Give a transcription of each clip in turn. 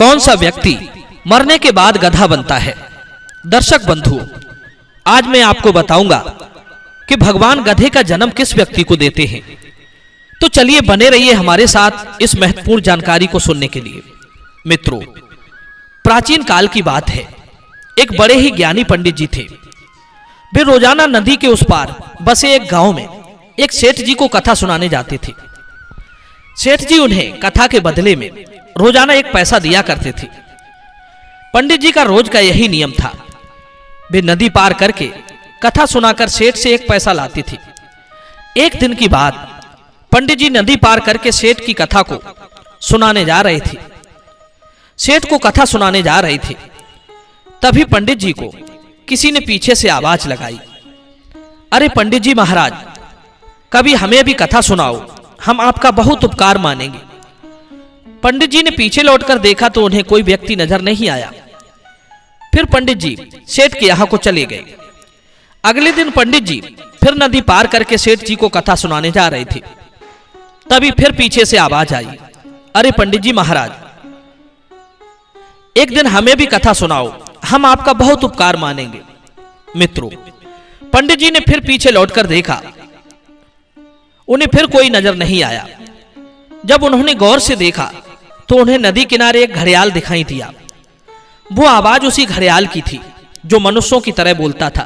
कौन सा व्यक्ति मरने के बाद गधा बनता है? दर्शक बंधुओं, आज मैं आपको बताऊंगा कि भगवान गधे का जन्म किस व्यक्ति को देते हैं। तो चलिए बने रहिए हमारे साथ इस महत्वपूर्ण जानकारी को सुनने के लिए। मित्रों, प्राचीन काल की बात है। एक बड़े ही ज्ञानी पंडित जी थे। वे रोजाना नदी के उस पार बसे एक गांव में एक सेठ जी को कथा सुनाने जाते थे। सेठ जी उन्हें कथा के बदले में रोजाना एक पैसा दिया करते थे। पंडित जी का रोज का यही नियम था। वे नदी पार करके कथा सुनाकर सेठ से एक पैसा लाते थे। एक दिन की बात, पंडित जी नदी पार करके सेठ की कथा को सुनाने जा रहे थे। सेठ को कथा सुनाने जा रहे थे, तभी पंडित जी को किसी ने पीछे से आवाज लगाई, अरे पंडित जी महाराज, कभी हमें भी कथा सुनाओ, हम आपका बहुत उपकार मानेंगे। पंडित जी ने पीछे लौटकर देखा तो उन्हें कोई व्यक्ति नजर नहीं आया। फिर पंडित जी सेठ के यहां को चले गए। अगले दिन पंडित जी फिर नदी पार करके सेठ जी को कथा सुनाने जा रहे थे। तभी फिर पीछे से आवाज आई, अरे पंडित जी महाराज, एक दिन हमें भी कथा सुनाओ, हम आपका बहुत उपकार मानेंगे। मित्रों, पंडित जी ने फिर पीछे लौटकर देखा, उन्हें फिर कोई नजर नहीं आया। जब उन्होंने गौर से देखा तो उन्हें नदी किनारे एक घड़ियाल दिखाई दिया। वो आवाज उसी घड़ियाल की थी जो मनुष्यों की तरह बोलता था।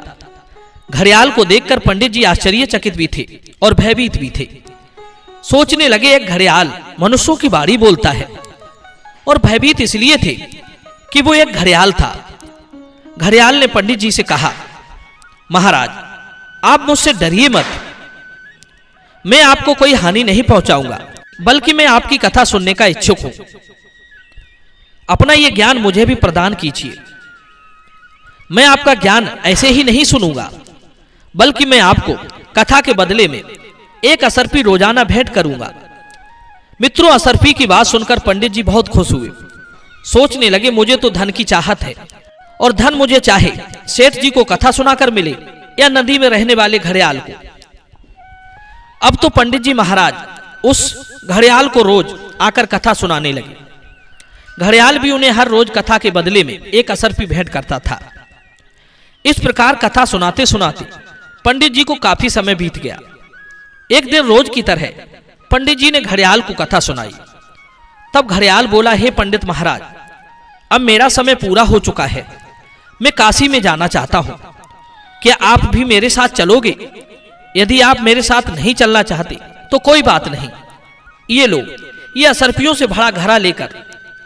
घड़ियाल को देखकर पंडित जी आश्चर्यचकित भी थे और भयभीत भी थे। सोचने लगे, एक घड़ियाल मनुष्यों की बाणी बोलता है, और भयभीत इसलिए थे कि वो एक घड़ियाल था। घड़ियाल ने पंडित जी से कहा, महाराज, आप मुझसे डरिए मत, मैं आपको कोई हानि नहीं पहुंचाऊंगा, बल्कि मैं आपकी कथा सुनने का इच्छुक हूं। अपना यह ज्ञान मुझे भी प्रदान कीजिए। मैं आपका ज्ञान ऐसे ही नहीं सुनूंगा, बल्कि मैं आपको कथा के बदले में एक असरफी रोजाना भेंट करूंगा। मित्रों, असरफी की बात सुनकर पंडित जी बहुत खुश हुए। सोचने लगे, मुझे तो धन की चाहत है, और धन मुझे चाहे सेठ जी को कथा सुनाकर मिले या नदी में रहने वाले घड़ियाल को। अब तो पंडित जी महाराज उस घड़ियाल को रोज आकर कथा सुनाने लगे। घड़ियाल भी उन्हें हर रोज कथा के बदले में एक असरफी भेंट करता था। इस प्रकार कथा सुनाते सुनाते पंडित जी को काफी समय बीत गया। एक दिन रोज की तरह पंडित जी ने घड़ियाल को कथा सुनाई। तब घड़ियाल बोला, हे पंडित महाराज, अब मेरा समय पूरा हो चुका है, मैं काशी में जाना चाहता हूं, क्या आप भी मेरे साथ चलोगे? यदि आप मेरे साथ नहीं चलना चाहते तो कोई बात नहीं, ये लो, ये असरफियों से भरा घड़ा लेकर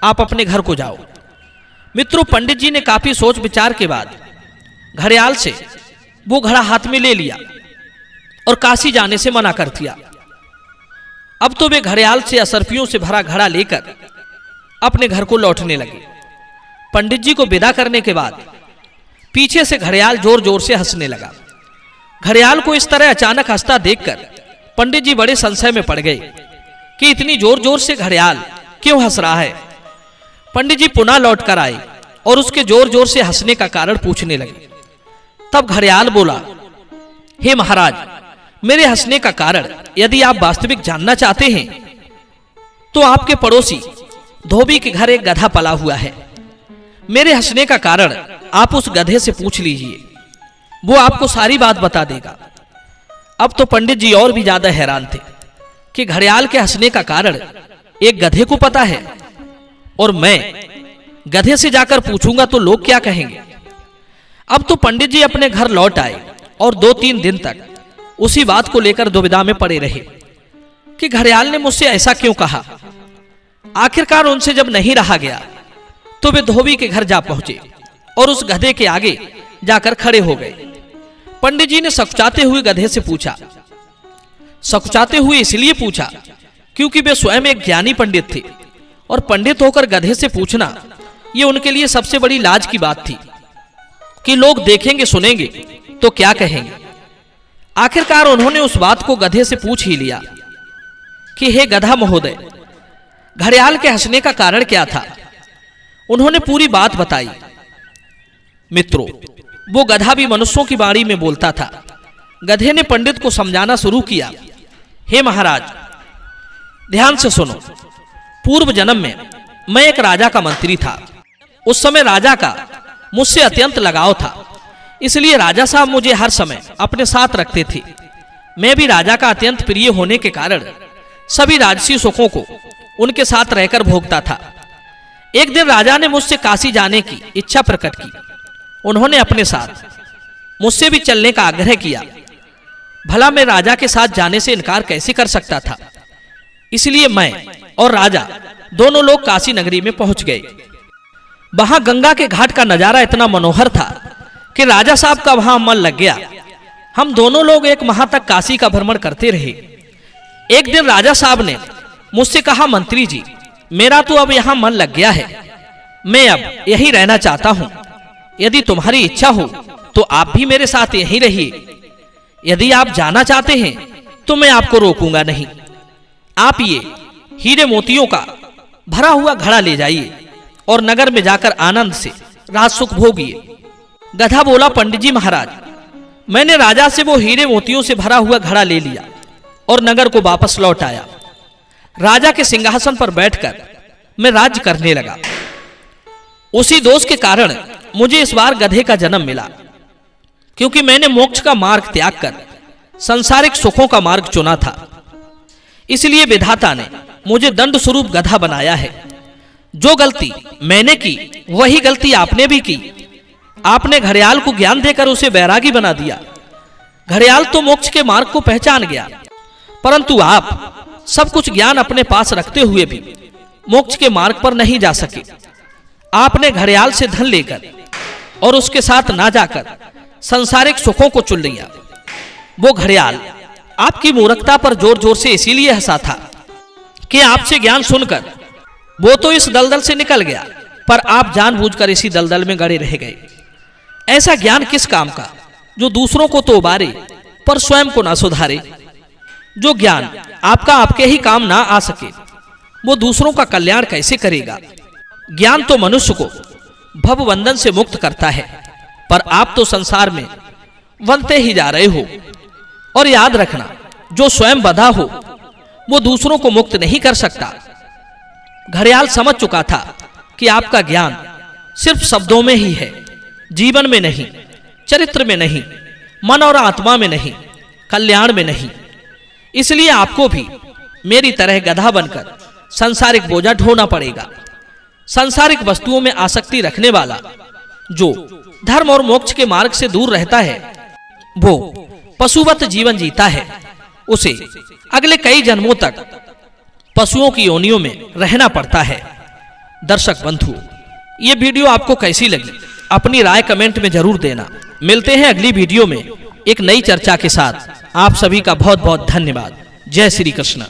आप अपने घर को जाओ। मित्रों, पंडित जी ने काफी सोच विचार के बाद घड़ियाल से वो घड़ा हाथ में ले लिया और काशी जाने से मना कर दिया। अब तो वे घड़ियाल से असरफियों से भरा घड़ा लेकर अपने घर को लौटने लगे। पंडित जी को विदा करने के बाद पीछे से घड़ियाल जोर जोर से हंसने लगा। घड़ियाल को इस तरह अचानक हंसता देखकर पंडित जी बड़े संशय में पड़ गए कि इतनी जोर जोर से घड़ियाल क्यों हंस रहा है। पंडित जी पुनः लौट कर आए और उसके जोर जोर से हंसने का कारण पूछने लगे। तब घड़ियाल बोला, हे महाराज, मेरे हंसने का कारण यदि आप वास्तविक जानना चाहते हैं तो आपके पड़ोसी धोबी के घर एक गधा पला हुआ है। मेरे हंसने का कारण आप उस गधे से पूछ लीजिए, वो आपको सारी बात बता देगा। अब तो पंडित जी और भी ज्यादा हैरान थे कि घड़ियाल के हंसने का कारण एक गधे को पता है, और मैं गधे से जाकर पूछूंगा तो लोग क्या कहेंगे। अब तो पंडित जी अपने घर लौट आए और 2-3 दिन तक उसी बात को लेकर दुविधा में पड़े रहे कि घड़ियाल ने मुझसे ऐसा क्यों कहा। आखिरकार उनसे जब नहीं रहा गया तो वे धोबी के घर जा पहुंचे और उस गधे के आगे जाकर खड़े हो गए। पंडित जी ने सकुचाते हुए गधे से पूछा। सकुचाते हुए इसलिए पूछा क्योंकि वे स्वयं एक ज्ञानी पंडित थे, और पंडित होकर गधे से पूछना ये उनके लिए सबसे बड़ी लाज की बात थी कि लोग देखेंगे सुनेंगे तो क्या कहेंगे। आखिरकार उन्होंने उस बात को गधे से पूछ ही लिया कि हे गधा महोदय, घड़ियाल के हंसने का कारण क्या था। उन्होंने पूरी बात बताई। मित्रों, वो गधा भी मनुष्यों की बाणी में बोलता था। गधे ने पंडित को समझाना शुरू किया, हे महाराज, ध्यान से सुनो, पूर्व जन्म में मैं एक राजा का मंत्री था। उस समय राजा का मुझसे अत्यंत लगाव था, इसलिए राजा साहब मुझे हर समय अपने साथ रखते थे। मैं भी राजा का अत्यंत प्रिय होने के कारण सभी राजसी सुखों को उनके साथ रहकर भोगता था। एक दिन राजा ने मुझसे काशी जाने की इच्छा प्रकट की। उन्होंने अपने साथ मुझसे भी चलने का आग्रह किया। भला मैं राजा के साथ जाने से इनकार कैसे कर सकता था। इसलिए मैं और राजा दोनों लोग काशी नगरी में पहुंच गए। वहां गंगा के घाट का नजारा इतना मनोहर था कि राजा साहब का वहां मन लग गया। हम दोनों लोग एक माह तक काशी का भ्रमण करते रहे। एक दिन राजा साहब ने मुझसे कहा, मंत्री जी, मेरा तो अब यहां मन लग गया है। मैं अब यहीं रहना चाहता हूं। यदि तुम्हारी इच्छा हो तो आप भी मेरे साथ यहीं रहिए। यदि आप जाना चाहते हैं तो मैं आपको रोकूंगा नहीं। आप ये हीरे मोतियों का भरा हुआ घड़ा ले जाइए और नगर में जाकर आनंद से राज सुख भोगिए। गधा बोला, पंडित जी महाराज, मैंने राजा से वो हीरे मोतियों से भरा हुआ घड़ा ले लिया और नगर को वापस लौट आया। राजा के सिंहासन पर बैठकर मैं राज्य करने लगा। उसी दोष के कारण मुझे इस बार गधे का जन्म मिला, क्योंकि मैंने मोक्ष का मार्ग त्याग कर संसारिक सुखों का मार्ग चुना था। इसलिए विधाता ने मुझे दंड स्वरूप गधा बनाया है। जो गलती मैंने की वही गलती आपने भी की। आपने घड़ियाल को ज्ञान देकर उसे बैरागी बना दिया। घड़ियाल तो मोक्ष के मार्ग को पहचान गया, परंतु आप सब कुछ ज्ञान अपने पास रखते हुए भी मोक्ष के मार्ग पर नहीं जा सके। आपने घड़ियाल से धन लेकर और उसके साथ ना जाकर संसारिक सुखों को चुन लिया। वो घड़ियाल आपकी मूर्खता पर जोर जोर से इसीलिए हंसा था कि आपसे ज्ञान सुनकर वो तो इस दलदल से निकल गया, पर आप जानबूझकर इसी दलदल में गड़े रह गए। ऐसा ज्ञान किस काम का जो दूसरों को तो उबारे पर स्वयं को ना सुधारे। जो ज्ञान आपका आपके ही काम ना आ सके वो दूसरों का कल्याण कैसे करेगा। ज्ञान तो मनुष्य को भवबंधन से मुक्त करता है, पर आप तो संसार में बनते ही जा रहे हो। और याद रखना, जो स्वयं बंधा हो वो दूसरों को मुक्त नहीं कर सकता। घड़ियाल समझ चुका था कि आपका ज्ञान सिर्फ शब्दों में ही है, जीवन में नहीं, चरित्र में नहीं, मन और आत्मा में नहीं, कल्याण में नहीं। इसलिए आपको भी मेरी तरह गधा बनकर सांसारिक बोझा ढोना पड़ेगा। सांसारिक वस्तुओं में आसक्ति रखने वाला जो धर्म और मोक्ष के मार्ग से दूर रहता है वो पशुवत जीवन जीता है। उसे अगले कई जन्मों तक पशुओं की योनियों में रहना पड़ता है। दर्शक बंधु, ये वीडियो आपको कैसी लगी अपनी राय कमेंट में जरूर देना। मिलते हैं अगली वीडियो में एक नई चर्चा के साथ। आप सभी का बहुत बहुत धन्यवाद। जय श्री कृष्ण।